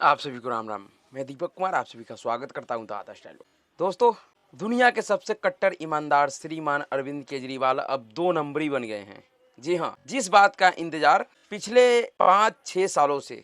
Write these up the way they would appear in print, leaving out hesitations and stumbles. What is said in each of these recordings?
आप सभी को राम राम। मैं दीपक कुमार आप सभी का स्वागत करता हूं दादा स्टाइल में। दोस्तों, दुनिया के सबसे कट्टर ईमानदार श्रीमान अरविंद केजरीवाल अब 2 नंबरी बन गए हैं। जी हाँ, जिस बात का इंतजार पिछले 5-6 सालों से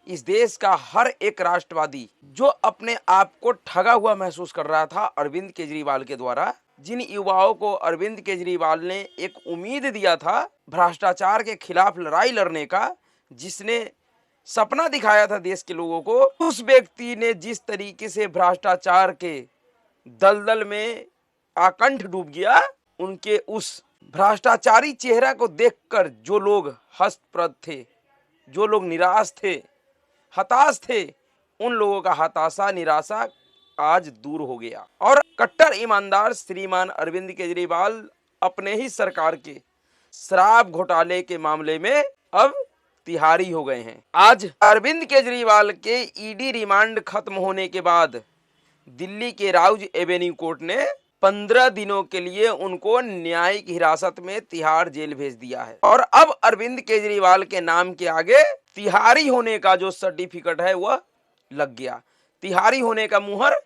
इस देश का हर एक राष्ट्रवादी जो अपने आप को ठगा हुआ महसूस कर रहा था अरविंद केजरीवाल के द्वारा, जिन युवाओं को अरविंद केजरीवाल ने एक उम्मीद दिया था भ्रष्टाचार के खिलाफ लड़ाई लड़ने का, जिसने सपना दिखाया था देश के लोगों को, उस व्यक्ति ने जिस तरीके से भ्रष्टाचार के दलदल में आकंठ डूब गया, उनके उस भ्रष्टाचारी चेहरा को देखकर जो लोग हतप्रभ थे, जो लोग निराश थे, हताश थे, उन लोगों का हताशा निराशा आज दूर हो गया और कट्टर ईमानदार श्रीमान अरविंद केजरीवाल अपने ही सरकार के शराब घोटाले के मामले में अब तिहारी हो गए हैं। आज अरविंद केजरीवाल के ईडी रिमांड खत्म होने के बाद दिल्ली के राउज एवेन्यू कोर्ट ने 15 दिनों के लिए उनको न्यायिक हिरासत में तिहाड़ जेल भेज दिया है और अब अरविंद केजरीवाल के नाम के आगे तिहारी होने का जो सर्टिफिकेट है वह लग गया, तिहारी होने का मुहर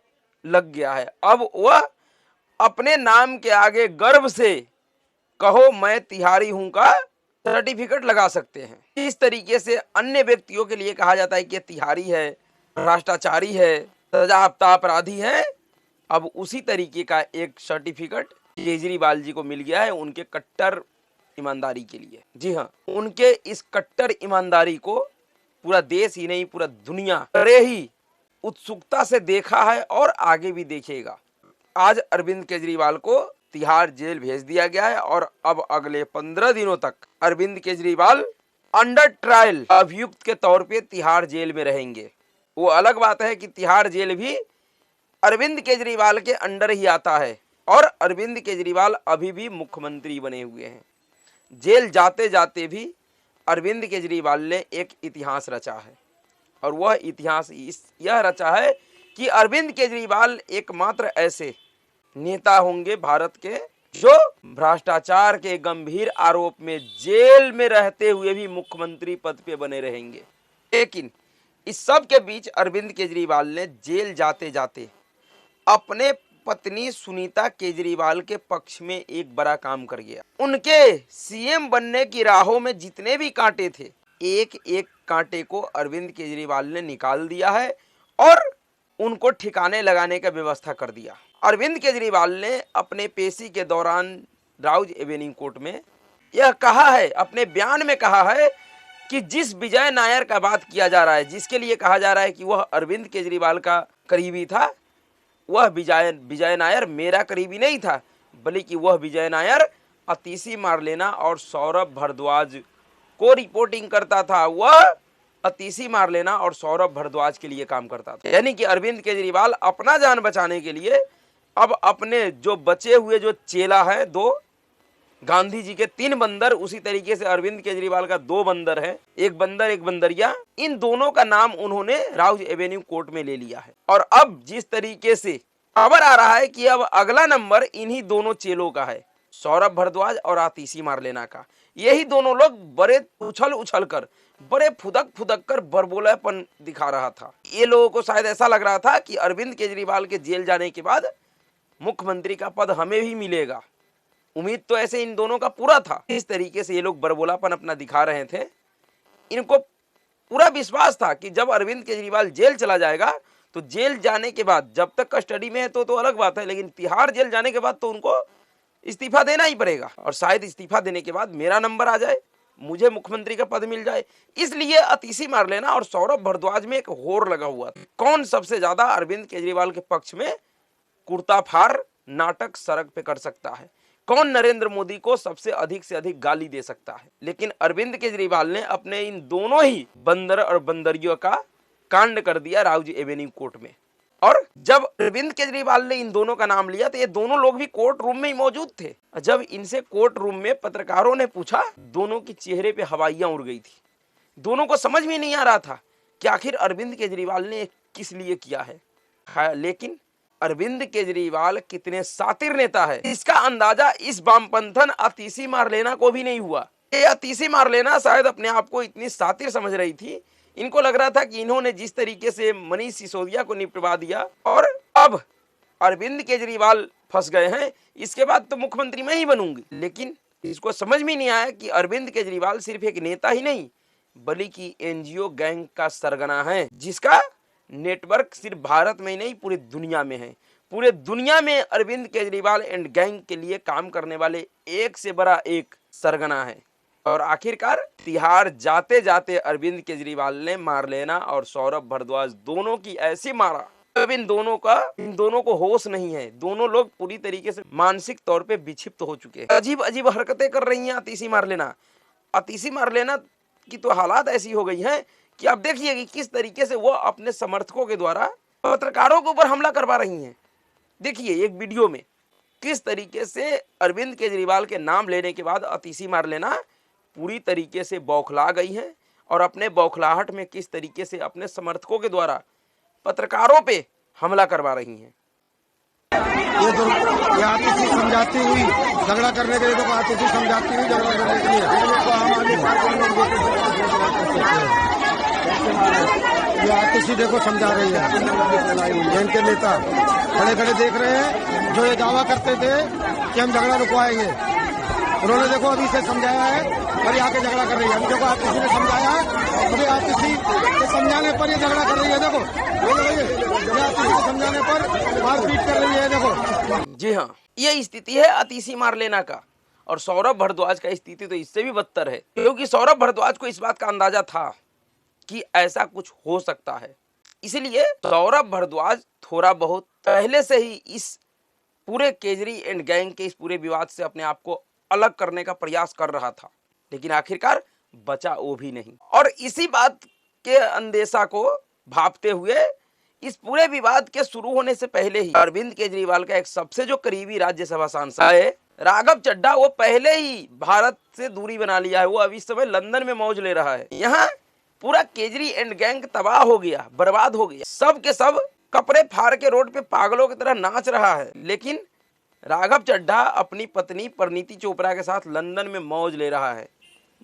लग गया है। अब वह अपने नाम के आगे गर्व से कहो मैं तिहारी हूं का सर्टिफिकेट लगा सकते हैं। इस तरीके से अन्य व्यक्तियों के लिए कहा जाता है कि तिहारी है, भ्रष्टाचारी है, सजायाफ्ता अपराधी है। अब उसी तरीके का एक सर्टिफिकेट केजरीवाल जी को मिल गया है उनके कट्टर ईमानदारी के लिए। जी हाँ, उनके इस कट्टर ईमानदारी को पूरा देश ही नहीं पूरा दुनिया बड़े ही उत्सुकता से देखा है और आगे भी देखेगा। आज अरविंद केजरीवाल को तिहाड़ जेल भेज दिया गया है और अब अगले 15 दिनों तक अरविंद केजरीवाल अंडर ट्रायल अभियुक्त के तौर पे तिहाड़ जेल में रहेंगे। वो अलग बात है कि तिहाड़ जेल भी अरविंद केजरीवाल के अंडर ही आता है और अरविंद केजरीवाल अभी भी मुख्यमंत्री बने हुए हैं। जेल जाते जाते भी अरविंद केजरीवाल ने एक इतिहास रचा है और वह इतिहास यह रचा है कि अरविंद केजरीवाल एकमात्र ऐसे नेता होंगे भारत के जो भ्रष्टाचार के गंभीर आरोप में जेल में रहते हुए भी मुख्यमंत्री पद पे बने रहेंगे। लेकिन इस सब के बीच अरविंद केजरीवाल ने जेल जाते जाते अपने पत्नी सुनीता केजरीवाल के पक्ष में एक बड़ा काम कर गया। उनके सीएम बनने की राहों में जितने भी कांटे थे, एक एक कांटे को अरविंद केजरीवाल ने निकाल दिया है और उनको ठिकाने लगाने का व्यवस्था कर दिया। अरविंद केजरीवाल ने अपने पेशी के दौरान राउज एवेन्यू कोर्ट में यह कहा है, अपने बयान में कहा है कि जिस विजय नायर का बात किया जा रहा है, जिसके लिए कहा जा रहा है कि वह अरविंद केजरीवाल का करीबी था, वह विजय नायर मेरा करीबी नहीं था, बल्कि वह विजय नायर अतिशी मारलेना और सौरभ भारद्वाज को रिपोर्टिंग करता था। वह अतिशी मारलेना और सौरभ भारद्वाज के लिए काम करता था। यानी कि अरविंद केजरीवाल अपना जान बचाने के लिए अब अपने जो बचे हुए जो चेला है, 2 गांधी जी के 3 बंदर, उसी तरीके से अरविंद केजरीवाल का 2 बंदर है, एक बंदर एक बंदरिया, इन दोनों का नाम उन्होंने राउज एवेन्यू कोर्ट में ले लिया है। और अब जिस तरीके से खबर आ रहा है कि अब अगला नंबर इन्हीं दोनों चेलों का है, सौरभ भारद्वाज और आतिशी मारलेना का। यही दोनों लोग बड़े उछल कर, बड़े फुदक कर बरबोलापन दिखा रहा था। ये लोगों को शायद ऐसा लग रहा था कि अरविंद केजरीवाल के जेल जाने के बाद मुख्यमंत्री का पद हमें भी मिलेगा। उम्मीद तो ऐसे इन दोनों का पूरा था। इस तरीके से ये लोग बरबोलापन अपना दिखा रहे थे। इनको पूरा विश्वास था कि जब अरविंद केजरीवाल जेल चला जाएगा तो जेल जाने के बाद, जब तक कस्टडी में है तो अलग बात है, लेकिन तिहाड़ जेल जाने के बाद तो उनको इस्तीफा देना ही पड़ेगा और शायद इस्तीफा देने के बाद मेरा नंबर आ जाए, मुझे मुख्यमंत्री का पद मिल जाए। इसलिए अतिशी मारलेना और सौरभ भारद्वाज में एक होड़ लगा हुआ था, कौन सबसे ज्यादा अरविंद केजरीवाल के पक्ष में कुर्ता फाड़ नाटक सड़क पे कर सकता है, कौन नरेंद्र मोदी को सबसे अधिक से अधिक गाली दे सकता है। लेकिन अरविंद केजरीवाल ने अपने इन दोनों ही बंदर और बंदरियों का कांड कर दिया राउज एवेन्यू कोर्ट में। और जब अरविंद केजरीवाल ने इन दोनों का नाम लिया तो ये दोनों लोग भी कोर्ट रूम में ही मौजूद थे। जब इनसे कोर्ट रूम में पत्रकारों ने पूछा, दोनों के चेहरे पे हवाइयां उड़ गई थी। दोनों को समझ में नहीं आ रहा था कि आखिर अरविंद केजरीवाल ने किस लिए किया है। लेकिन अरविंद केजरीवाल कितने शातिर नेता है, इसका अंदाजा इस वामपंथन अतिशी मारलेना को भी नहीं हुआ। ये अतिशी मारलेना शायद अपने आप को इतनी शातिर समझ रही थी इनको लग रहा था कि इन्होंने जिस तरीके से मनीष सिसोदिया को निपटवा दिया और अब अरविंद केजरीवाल फंस गए हैं, इसके बाद तो मुख्यमंत्री मैं ही बनूंगी। लेकिन इसको समझ में नहीं आया कि अरविंद केजरीवाल सिर्फ एक नेता ही नहीं बल्कि एनजीओ गैंग का सरगना है, जिसका नेटवर्क सिर्फ भारत में ही नहीं पूरी दुनिया में है। पूरे दुनिया में अरविंद केजरीवाल एंड गैंग के लिए काम करने वाले एक से बड़ा एक सरगना है। और आखिरकार तिहाड़ जाते जाते अरविंद केजरीवाल ने मारलेना और सौरभ भारद्वाज दोनों की ऐसी मारा, अब इन दोनों को होश नहीं है। दोनों लोग पूरी तरीके से मानसिक तौर पे विक्षिप्त हो चुके हैं। अजीब अजीब हरकतें कर रही हैं अतीसी मारलेना की तो हालात ऐसी हो गई है कि आप देखिए कि किस तरीके से वो अपने समर्थकों के द्वारा पत्रकारों के ऊपर हमला करवा रही हैं। देखिए एक वीडियो में किस तरीके से अरविंद केजरीवाल के नाम लेने के बाद अतीसी मारलेना पूरी तरीके से बौखला गई है और अपने बौखलाहट में किस तरीके से अपने समर्थकों के द्वारा पत्रकारों पे हमला करवा रही हैं। ये आतिशी समझाती हुई झगड़ा करने के लिए, तो आतिशी समझाती हुई झगड़ा करने के लिए तो आम आदमी पार्टी ये आतिशी देखो समझा रही है। इनके नेता खड़े खड़े देख रहे हैं, जो ये दावा करते थे कि हम झगड़ा रुकवाएंगे, उन्होंने देखो अभी से समझाया है और आके झगड़ा कर रही है। अभी देखो आतिशी ने समझाया है, अभी आतिशी के समझाने पर ये झगड़ा कर रही है। देखो आतिशी के समझाने पर मारपीट कर रही है। देखो जी हाँ, ये स्थिति है अतीसी मारलेना का। और सौरभ भारद्वाज का स्थिति तो इससे भी बदतर है, क्योंकि सौरभ भारद्वाज को इस बात का अंदाजा था कि ऐसा कुछ हो सकता है। इसलिए सौरभ भारद्वाज थोड़ा बहुत पहले से ही इस पूरे केजरी एंड गैंग के इस पूरे विवाद से अपने आप को अलग करने का प्रयास कर रहा था, लेकिन आखिरकार बचा वो भी नहीं। और इसी बात के अंदेशा को भांपते हुए इस पूरे विवाद के शुरू होने से पहले ही अरविंद केजरीवाल का एक सबसे जो करीबी राज्यसभा सांसद है राघव चड्ढा, वो पहले ही भारत से दूरी बना लिया है। वो अभी इस समय लंदन में मौज ले रहा है। यहाँ पूरा केजरी एंड गैंग तबाह हो गया, बर्बाद हो गया। सब के सब कपड़े फाड़ के रोड पे पागलों की तरह नाच रहा है, लेकिन राघव चड्ढा अपनी पत्नी परिणीति चोपड़ा के साथ लंदन में मौज ले रहा है,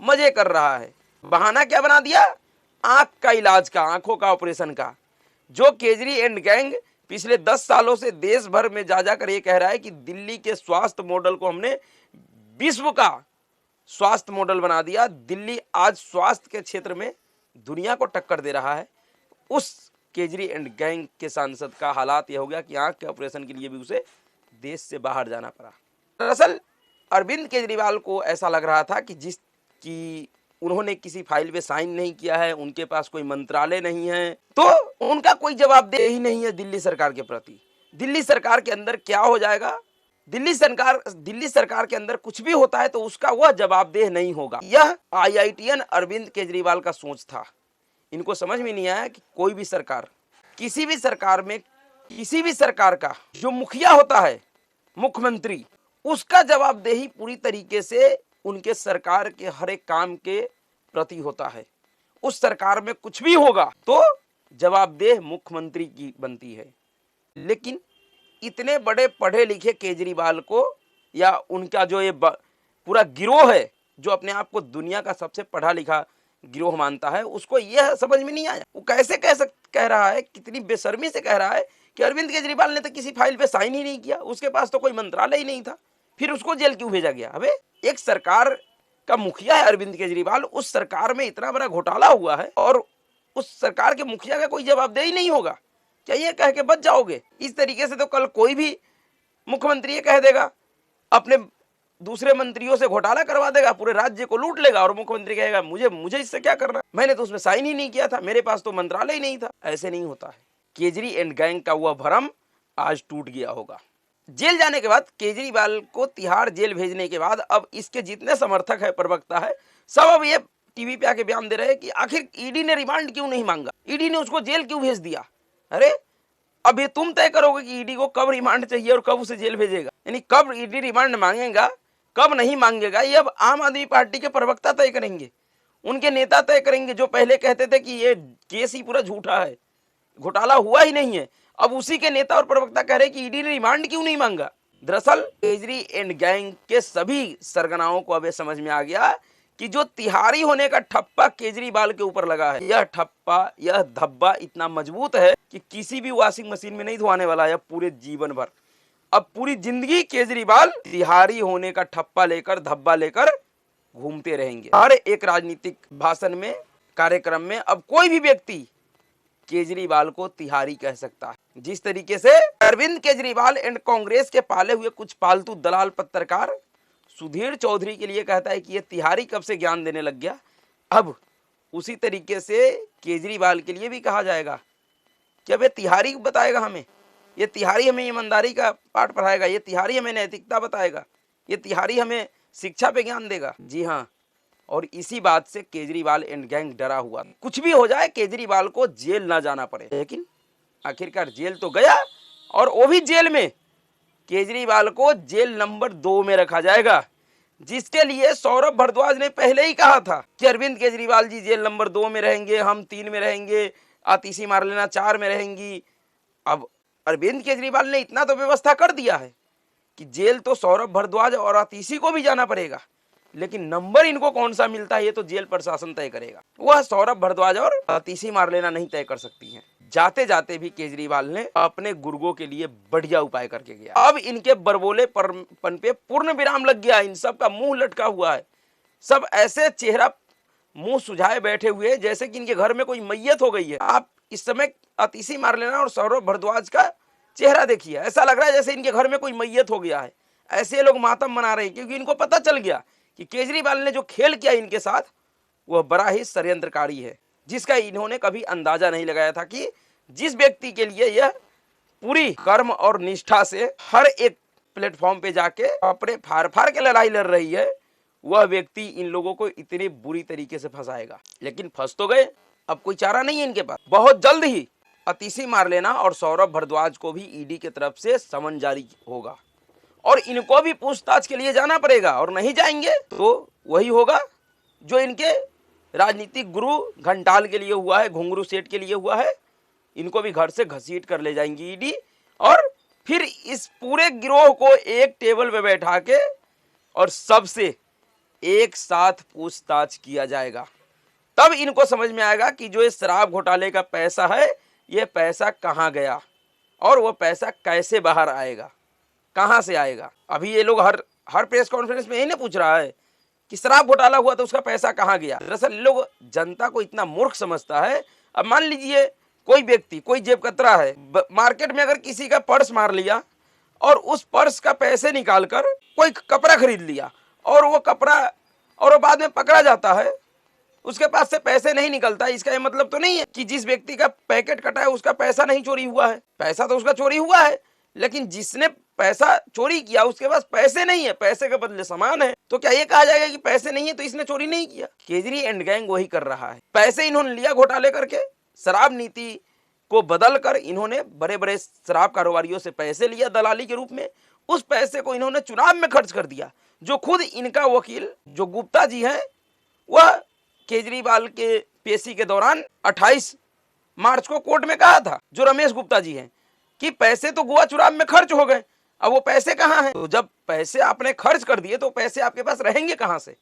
मजे कर रहा है। बहाना क्या बना दिया? आंख का इलाज का, आंखों का ऑपरेशन का। जो केजरी एंड गैंग पिछले 10 सालों से देश भर में जा जाकर ये कह रहा है कि दिल्ली के स्वास्थ्य मॉडल को हमने विश्व का स्वास्थ्य मॉडल बना दिया। दिल्ली आज स्वास्थ्य के क्षेत्र में दुनिया को टक्कर दे रहा है। उस केजरी एंड गैंग के सांसद का हालात यह हो गया कि आंख के ऑपरेशन के लिए भी उसे देश से बाहर जाना पड़ा। दरअसल अरविंद केजरीवाल को ऐसा लग रहा था कि उन्होंने किसी फाइल पे साइन नहीं किया है, उनके पास कोई मंत्रालय नहीं है, तो उनका कोई जवाबदेही ही नहीं है दिल्ली सरकार के प्रति। दिल्ली सरकार के अंदर क्या हो जाएगा, दिल्ली सरकार के अंदर कुछ भी होता है तो उसका वह जवाबदेह नहीं होगा। यह IITN अरविंद केजरीवाल का सोच था। इनको समझ में नहीं आया कि कोई भी सरकार, किसी भी सरकार में किसी भी सरकार का जो मुखिया होता है, मुख्यमंत्री, उसका जवाबदेही पूरी तरीके से उनके सरकार के हर एक काम के प्रति होता है। उस सरकार में कुछ भी होगा तो जवाबदेह मुख्यमंत्री की बनती है। लेकिन इतने बड़े पढ़े लिखे केजरीवाल को, या उनका जो ये पूरा गिरोह है जो अपने आप को दुनिया का सबसे पढ़ा लिखा गिरोह मानता है, उसको यह समझ में नहीं आया। वो कैसे कह रहा है, कितनी बेशर्मी से कह रहा है कि अरविंद केजरीवाल ने तो किसी फाइल पे साइन ही नहीं किया, उसके पास तो कोई मंत्रालय ही नहीं था, फिर उसको जेल क्यों भेजा गया। अबे एक सरकार का मुखिया है अरविंद केजरीवाल, उस सरकार में इतना बड़ा घोटाला हुआ है और उस सरकार के मुखिया का कोई जवाबदेही नहीं होगा, क्या ये कह के बच जाओगे? इस तरीके से तो कल कोई भी मुख्यमंत्री ये कह देगा, अपने दूसरे मंत्रियों से घोटाला करवा देगा, पूरे राज्य को लूट लेगा और मुख्यमंत्री कहेगा मुझे इससे क्या करना, मैंने तो उसमें साइन ही नहीं किया था, मेरे पास तो मंत्रालय ही नहीं था। ऐसे नहीं होता है। केजरी एंड गैंग का वह भ्रम आज टूट गया होगा। जेल जाने के बाद, केजरीवाल को तिहाड़ जेल भेजने के बाद अब इसके जितने समर्थक है, प्रवक्ता है, सब अब ये टीवी पे आके बयान दे रहे हैं कि आखिर ईडी ने रिमांड क्यों नहीं मांगा, ईडी ने उसको जेल क्यों भेज दिया। अरे अब ये तुम तय करोगे कि ईडी को कब रिमांड चाहिए और कब उसे जेल भेजेगा, यानी कब ईडी रिमांड मांगेगा कब नहीं मांगेगा, ये अब आम आदमी पार्टी के प्रवक्ता तय करेंगे, उनके नेता तय करेंगे, जो पहले कहते थे कि ये केस ही पूरा झूठा है, घोटाला हुआ ही नहीं है। अब उसी के नेता और प्रवक्ता कह रहे हैं कि ईडी ने रिमांड क्यों नहीं मांगा। दरअसल केजरी एंड गैंग के सभी सरगनाओं को अब समझ में आ गया कि जो तिहारी होने का ठप्पा केजरीवाल के ऊपर लगा है, यह ठप्पा, यह धब्बा इतना मजबूत है कि किसी भी वॉशिंग मशीन में नहीं धुआने वाला है पूरे जीवन भर। अब पूरी जिंदगी केजरीवाल तिहारी होने का ठप्पा लेकर, धब्बा लेकर घूमते रहेंगे। हर एक राजनीतिक भाषण में, कार्यक्रम में अब कोई भी व्यक्ति केजरीवाल को तिहारी कह सकता है। जिस तरीके से अरविंद केजरीवाल एंड कांग्रेस के पाले हुए कुछ पालतू दलाल पत्रकार सुधीर चौधरी के लिए कहता है कि ये तिहारी कब से ज्ञान देने लग गया, अब उसी तरीके से केजरीवाल के लिए भी कहा जाएगा कि अब ये तिहारी बताएगा हमें, ये तिहारी हमें ईमानदारी का पाठ पढ़ाएगा, ये तिहारी हमें नैतिकता बताएगा, ये तिहारी हमें शिक्षा पे ज्ञान देगा। जी हाँ, और इसी बात से केजरीवाल एंड गैंग डरा हुआ। कुछ भी हो जाए केजरीवाल को जेल ना जाना पड़े, लेकिन आखिरकार जेल तो गया, और वो भी जेल में केजरीवाल को जेल नंबर 2 में रखा जाएगा, जिसके लिए सौरभ भारद्वाज ने पहले ही कहा था कि अरविंद केजरीवाल जी जेल नंबर 2 में रहेंगे, हम 3 में रहेंगे, आतिशी मारलेना 4 में रहेंगी। अब अरविंद केजरीवाल ने इतना तो व्यवस्था कर दिया है कि जेल तो सौरभ भारद्वाज और आतिशी को भी जाना पड़ेगा, लेकिन नंबर इनको कौन सा मिलता है ये तो जेल प्रशासन तय करेगा। वह सौरभ भारद्वाज और आतिशी मारलेना नहीं तय कर सकती हैं। जाते जाते भी केजरीवाल ने अपने गुर्गों के लिए बढ़िया उपाय करके गया। अब इनके बरबोलेपन पे पूर्ण विराम लग गया। इन सब का मुंह लटका हुआ है, सब ऐसे चेहरा मुंह सुझाए बैठे हुए जैसे कि इनके घर में कोई मैयत हो गई है। आप इस समय आतिशी मारलेना और सौरभ भारद्वाज का चेहरा देखिए, ऐसा लग रहा है जैसे इनके घर में कोई मैयत हो गया है। ऐसे लोग मातम मना रहे हैं क्योंकि इनको पता चल गया कि केजरीवाल ने जो खेल किया इनके साथ वह बड़ा ही षड्यंत्रकारी है, जिसका इन्होंने कभी अंदाजा नहीं लगाया था कि जिस व्यक्ति के लिए यह पूरी कर्म और निष्ठा से हर एक प्लेटफॉर्म पे जाके अपने फाड़ फाड़ के लड़ाई लड़ रही है, वह व्यक्ति इन लोगों को इतने बुरी तरीके से फंसाएगा। लेकिन फंस तो गए, अब कोई चारा नहीं है इनके पास। बहुत जल्द ही आतिशी मारलेना और सौरभ भारद्वाज को भी ईडी की तरफ से समन जारी होगा और इनको भी पूछताछ के लिए जाना पड़ेगा, और नहीं जाएंगे तो वही होगा जो इनके राजनीतिक गुरु घंटाल के लिए हुआ है, घुंगरू सेठ के लिए हुआ है। इनको भी घर से घसीट कर ले जाएंगी ईडी, और फिर इस पूरे गिरोह को एक टेबल पे बैठा के और सबसे एक साथ पूछताछ किया जाएगा। तब इनको समझ में आएगा कि जो इस शराब घोटाले का पैसा है, ये पैसा कहाँ गया और वो पैसा कैसे बाहर आएगा, कहाँ से आएगा। अभी ये लोग हर प्रेस कॉन्फ्रेंस में यही नहीं पूछ रहा है कि शराब घोटाला हुआ तो उसका पैसा कहाँ गया। दरअसल लोग जनता को इतना मूर्ख समझता है। अब मान लीजिए कोई व्यक्ति, कोई जेब कतरा है, मार्केट में अगर किसी का पर्स मार लिया और उस पर्स का पैसे निकालकर कोई कपड़ा खरीद लिया, और वो कपड़ा और वो बाद में पकड़ा जाता है, उसके पास से पैसे नहीं निकलता, इसका ये मतलब तो नहीं है कि जिस व्यक्ति का पैकेट कटा है उसका पैसा नहीं चोरी हुआ है। पैसा तो उसका चोरी हुआ है, लेकिन जिसने पैसा चोरी किया उसके पास पैसे नहीं है, पैसे के बदले सामान है। तो क्या ये कहा जाएगा कि पैसे नहीं है तो इसने चोरी नहीं किया? केजरी एंड गैंग वही कर रहा है। पैसे इन्होंने लिया घोटाले करके, शराब नीति को बदल कर इन्होंने बड़े बड़े शराब कारोबारियों से पैसे लिया दलाली के रूप में। उस पैसे को इन्होंने चुनाव में खर्च कर दिया। जो खुद इनका वकील जो गुप्ता जी हैं, वह केजरीवाल के पेशी के दौरान 28 मार्च को कोर्ट में कहा था, जो रमेश गुप्ता जी हैं, कि पैसे तो गोवा चुनाव में खर्च हो गए, अब वो पैसे कहाँ हैं? तो जब पैसे आपने खर्च कर दिए तो पैसे आपके पास रहेंगे कहाँ से?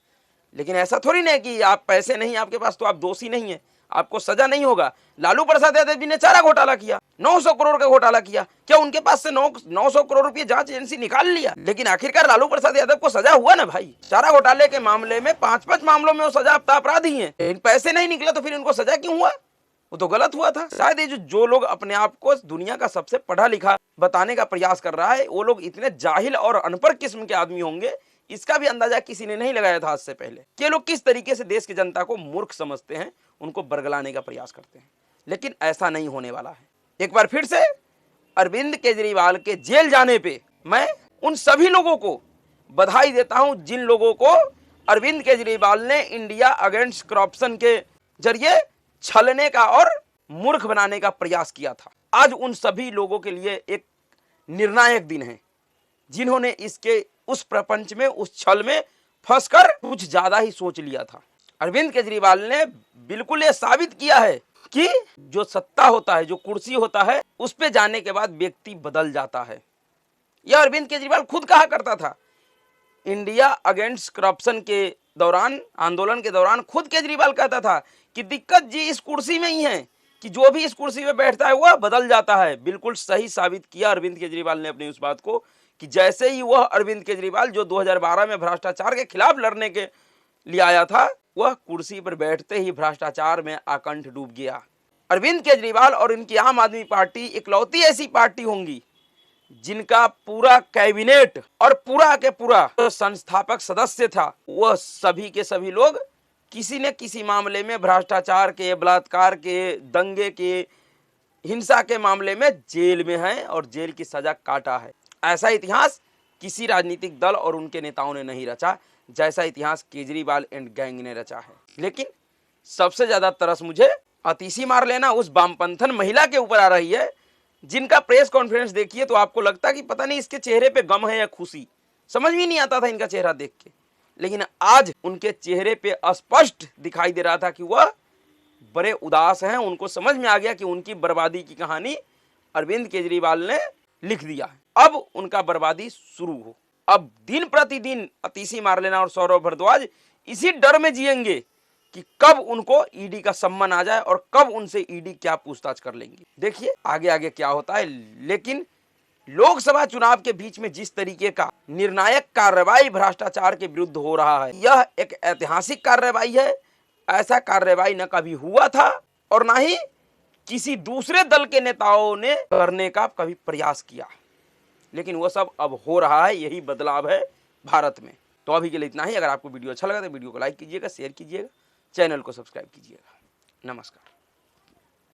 लेकिन ऐसा थोड़ी ना है कि आप पैसे नहीं आपके पास तो आप दोषी नहीं है, आपको सजा नहीं होगा। लालू प्रसाद यादव जी ने चारा घोटाला किया, 900 करोड़ का घोटाला किया, क्या उनके पास से 900 करोड़ रुपए जांच एजेंसी निकाल लिया? लेकिन आखिरकार लालू प्रसाद यादव को सजा हुआ ना भाई। चारा घोटाले के मामले में 5-5 मामलों में वो सजायाफ्ता अपराधी हैं। इन पैसे नहीं निकला तो फिर इनको सजा क्यों हुआ? वो तो गलत हुआ था। शायद ये जो लोग अपने आप को दुनिया का सबसे पढ़ा लिखा बताने का प्रयास कर रहा है, वो लोग इतने जाहिल और अनपढ़ किस्म के आदमी होंगे, इसका भी अंदाजा किसी ने नहीं लगाया था आज से पहले कि लोग किस तरीके से देश की जनता को मूर्ख समझते हैं, उनको बरगलाने का प्रयास करते हैं। लेकिन ऐसा नहीं होने वाला है। एक बार फिर से अरविंद केजरीवाल के जेल जाने पे मैं उन सभी लोगों को बधाई देता हूं जिन लोगों को अरविंद केजरीवाल ने इंडिया अगेंस्ट करप्शन के जरिए छलने का और मूर्ख बनाने का प्रयास किया था। आज उन सभी लोगों के लिए एक निर्णायक दिन है, जिन्होंने इसके उस प्रपंच में, उस छल में फंसकर कुछ ज्यादा ही सोच लिया था। अरविंद केजरीवाल ने बिल्कुल ये साबित किया है कि जो सत्ता होता है, जो कुर्सी होता है, उस पे जाने के बाद व्यक्ति बदल जाता है। यह अरविंद केजरीवाल खुद कहा करता था इंडिया अगेंस्ट करप्शन के दौरान, आंदोलन के दौरान खुद केजरीवाल कहता था कि दिक्कत जी इस कुर्सी में ही है कि जो भी इस कुर्सी में बैठता है वह बदल जाता है। बिल्कुल सही साबित किया अरविंद केजरीवाल ने अपनी उस बात को कि जैसे ही वह अरविंद केजरीवाल जो 2012 में भ्रष्टाचार के खिलाफ लड़ने के लिए आया था, वह कुर्सी पर बैठते ही भ्रष्टाचार में आकंठ डूब गया। अरविंद केजरीवाल और इनकी आम आदमी पार्टी इकलौती ऐसी पार्टी होंगी जिनका पूरा कैबिनेट और पूरा के पूरा संस्थापक सदस्य था, वह सभी के सभी लोग किसी न किसी मामले में, भ्रष्टाचार के, बलात्कार के, दंगे के, हिंसा के मामले में जेल में हैं और जेल की सजा काटा है। ऐसा इतिहास किसी राजनीतिक दल और उनके नेताओं ने नहीं रचा जैसा इतिहास केजरीवाल एंड गैंग ने रचा है। लेकिन सबसे ज्यादा तरस मुझे अतीसी मार लेना उस वामपंथन महिला के ऊपर आ रही है जिनका प्रेस कॉन्फ्रेंस देखिए तो आपको लगता है कि पता नहीं इसके चेहरे पे गम है या खुशी, समझ में नहीं आता था इनका चेहरा देख के। लेकिन आज उनके चेहरे पे स्पष्ट दिखाई दे रहा था कि वह बड़े उदास हैं। उनको समझ में आ गया कि उनकी बर्बादी की कहानी अरविंद केजरीवाल ने लिख दिया है, अब उनका बर्बादी शुरू हो। अब दिन प्रतिदिन अतीसी मार लेना और सौरभ भारद्वाज इसी डर में जिएंगे कि कब उनको ईडी का सम्मन आ जाए और कब उनसे ईडी क्या पूछताछ कर लेंगी। देखिए आगे आगे क्या होता है। लेकिन लोकसभा चुनाव के बीच में जिस तरीके का निर्णायक कार्रवाई भ्रष्टाचार के विरुद्ध हो रहा है, यह एक ऐतिहासिक कार्रवाई है। ऐसा कार्रवाई न कभी हुआ था और न ही किसी दूसरे दल के नेताओं ने करने का कभी प्रयास किया, लेकिन वह सब अब हो रहा है। यही बदलाव है भारत में। तो अभी के लिए इतना ही। अगर आपको वीडियो अच्छा लगा तो वीडियो को लाइक कीजिएगा, शेयर कीजिएगा, चैनल को सब्सक्राइब कीजिएगा। नमस्कार।